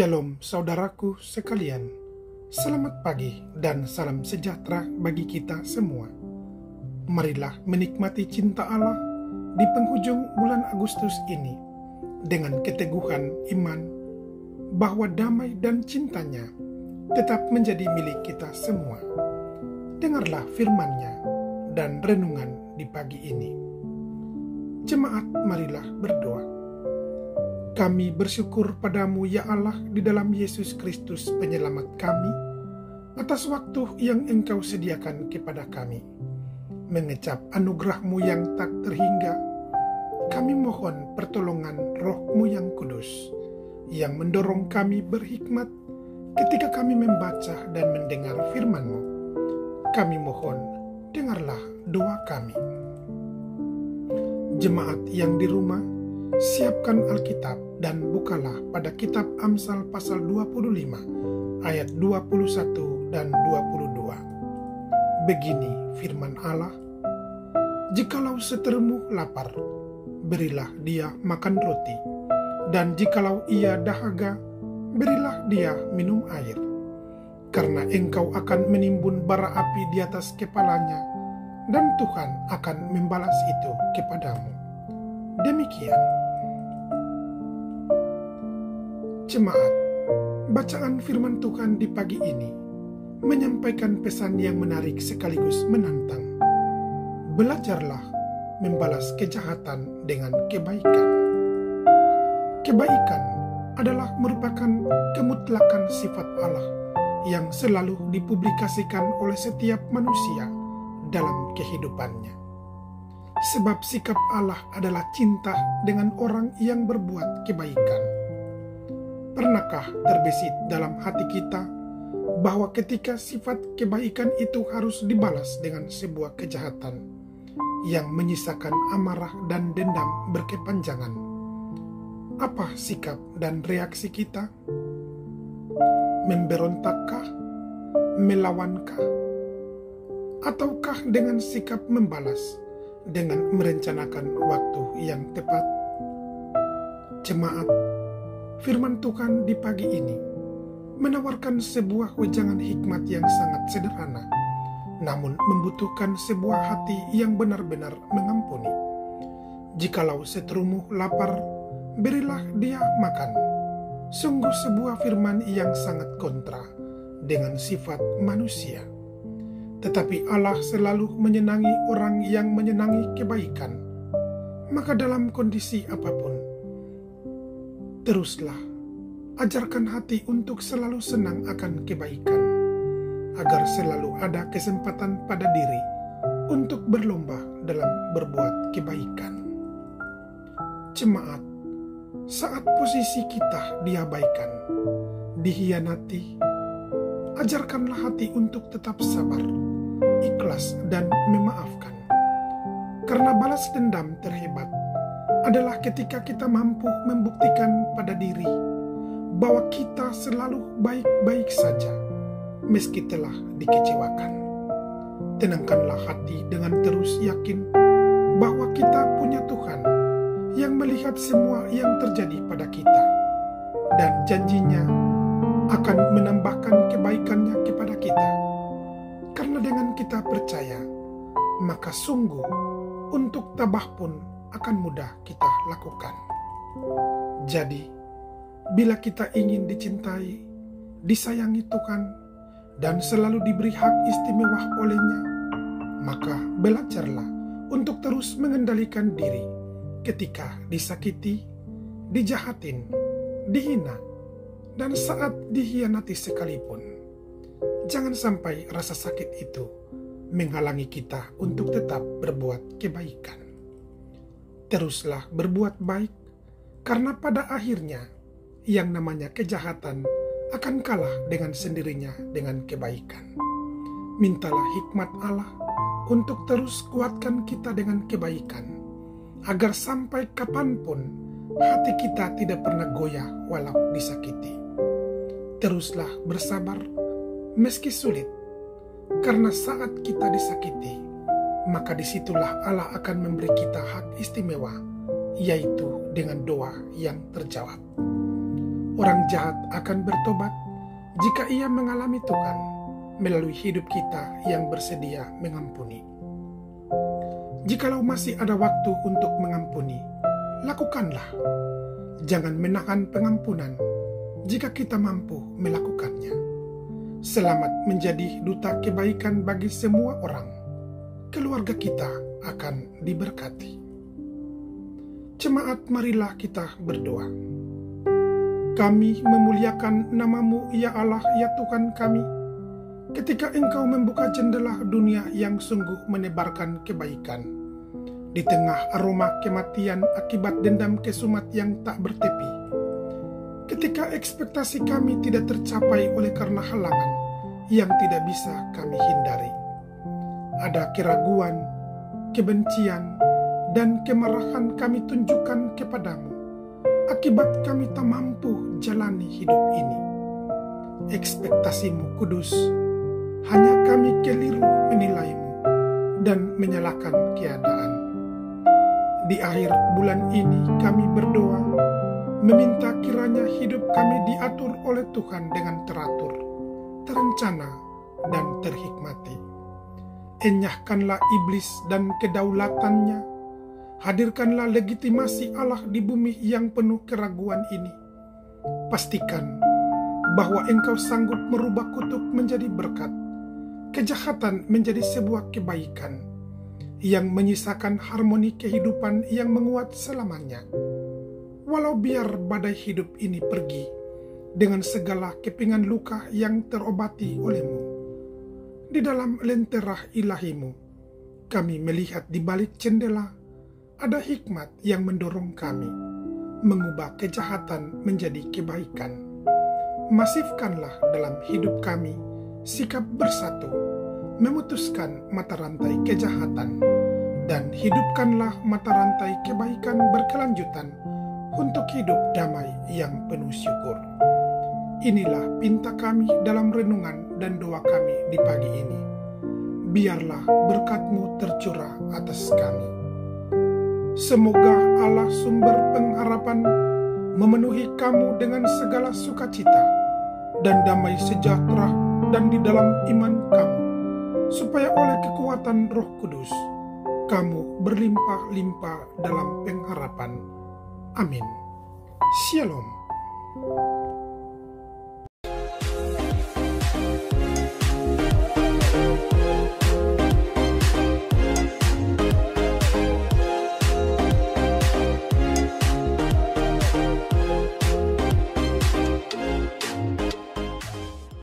Shalom saudaraku sekalian, selamat pagi dan salam sejahtera bagi kita semua. Marilah menikmati cinta Allah di penghujung bulan Agustus ini dengan keteguhan iman bahwa damai dan cintanya tetap menjadi milik kita semua. Dengarlah firman-Nya dan renungan di pagi ini. Jemaat, marilah berdoa. Kami bersyukur padamu ya Allah di dalam Yesus Kristus penyelamat kami atas waktu yang Engkau sediakan kepada kami. Mengecap anugerah-Mu yang tak terhingga, kami mohon pertolongan Roh-Mu yang kudus yang mendorong kami berhikmat ketika kami membaca dan mendengar firman-Mu. Kami mohon, dengarlah doa kami. Jemaat yang di rumah, siapkan Alkitab dan bukalah pada kitab Amsal pasal 25 ayat 21 dan 22. Begini firman Allah, "Jikalau seterumu lapar, berilah dia makan roti, dan jikalau ia dahaga, berilah dia minum air. Karena engkau akan menimbun bara api di atas kepalanya, dan Tuhan akan membalas itu kepadamu." Demikian. Jemaat, bacaan firman Tuhan di pagi ini menyampaikan pesan yang menarik sekaligus menantang. Belajarlah membalas kejahatan dengan kebaikan. Kebaikan adalah merupakan kemutlakan sifat Allah yang selalu dipublikasikan oleh setiap manusia dalam kehidupannya. Sebab sikap Allah adalah cinta dengan orang yang berbuat kebaikan. Pernahkah terbesit dalam hati kita bahwa ketika sifat kebaikan itu harus dibalas dengan sebuah kejahatan yang menyisakan amarah dan dendam berkepanjangan? Apa sikap dan reaksi kita? Memberontakkah? Melawankah? Ataukah dengan sikap membalas dengan merencanakan waktu yang tepat? Jemaat, firman Tuhan di pagi ini menawarkan sebuah wejangan hikmat yang sangat sederhana, namun membutuhkan sebuah hati yang benar-benar mengampuni. Jikalau seterumu lapar, berilah dia makan. Sungguh sebuah firman yang sangat kontra dengan sifat manusia. Tetapi Allah selalu menyenangi orang yang menyenangi kebaikan. Maka dalam kondisi apapun, teruslah ajarkan hati untuk selalu senang akan kebaikan, agar selalu ada kesempatan pada diri untuk berlomba dalam berbuat kebaikan. Jemaat, saat posisi kita diabaikan, dihianati, ajarkanlah hati untuk tetap sabar, ikhlas dan memaafkan. Karena balas dendam terhebat adalah ketika kita mampu membuktikan pada diri bahwa kita selalu baik-baik saja meski telah dikecewakan. Tenangkanlah hati dengan terus yakin bahwa kita punya Tuhan yang melihat semua yang terjadi pada kita, dan janjinya akan menambahkan kebaikannya kepada kita. Karena dengan kita percaya, maka sungguh untuk tabah pun akan mudah kita lakukan. Jadi, bila kita ingin dicintai, disayangi Tuhan, dan selalu diberi hak istimewa oleh-Nya, maka belajarlah untuk terus mengendalikan diri ketika disakiti, dijahatin, dihina, dan saat dihianati sekalipun. Jangan sampai rasa sakit itu menghalangi kita untuk tetap berbuat kebaikan. Teruslah berbuat baik, karena pada akhirnya yang namanya kejahatan akan kalah dengan sendirinya dengan kebaikan. Mintalah hikmat Allah untuk terus kuatkan kita dengan kebaikan, agar sampai kapanpun hati kita tidak pernah goyah walau disakiti. Teruslah bersabar meski sulit, karena saat kita disakiti, maka disitulah Allah akan memberi kita hak istimewa, yaitu dengan doa yang terjawab. Orang jahat akan bertobat jika ia mengalami Tuhan melalui hidup kita yang bersedia mengampuni. Jikalau masih ada waktu untuk mengampuni, lakukanlah. Jangan menahan pengampunan jika kita mampu melakukannya. Selamat menjadi duta kebaikan bagi semua orang. Keluarga kita akan diberkati. Jemaat, marilah kita berdoa. Kami memuliakan nama-Mu, ya Allah, ya Tuhan kami, ketika Engkau membuka jendela dunia yang sungguh menebarkan kebaikan. Di tengah aroma kematian akibat dendam kesumat yang tak bertepi. Ketika ekspektasi kami tidak tercapai oleh karena halangan yang tidak bisa kami hindari. Ada keraguan, kebencian, dan kemarahan kami tunjukkan kepadamu, akibat kami tak mampu jalani hidup ini. Ekspektasimu kudus, hanya kami keliru menilaimu dan menyalahkan keadaan. Di akhir bulan ini kami berdoa, meminta kiranya hidup kami diatur oleh Tuhan dengan teratur, terencana, dan terhikmati. Enyahkanlah iblis dan kedaulatannya. Hadirkanlah legitimasi Allah di bumi yang penuh keraguan ini. Pastikan bahwa Engkau sanggup merubah kutuk menjadi berkat, kejahatan menjadi sebuah kebaikan, yang menyisakan harmoni kehidupan yang menguat selamanya. Walau biar badai hidup ini pergi dengan segala kepingan luka yang terobati oleh-Mu, di dalam lentera ilahi-Mu, kami melihat di balik jendela ada hikmat yang mendorong kami mengubah kejahatan menjadi kebaikan. Masifkanlah dalam hidup kami sikap bersatu, memutuskan mata rantai kejahatan, dan hidupkanlah mata rantai kebaikan berkelanjutan untuk hidup damai yang penuh syukur. Inilah pinta kami dalam renungan dan doa kami di pagi ini. Biarlah berkat-Mu tercurah atas kami. Semoga Allah sumber pengharapan memenuhi kamu dengan segala sukacita dan damai sejahtera dan di dalam iman kamu, supaya oleh kekuatan Roh Kudus kamu berlimpah-limpah dalam pengharapan. Amin. Shalom.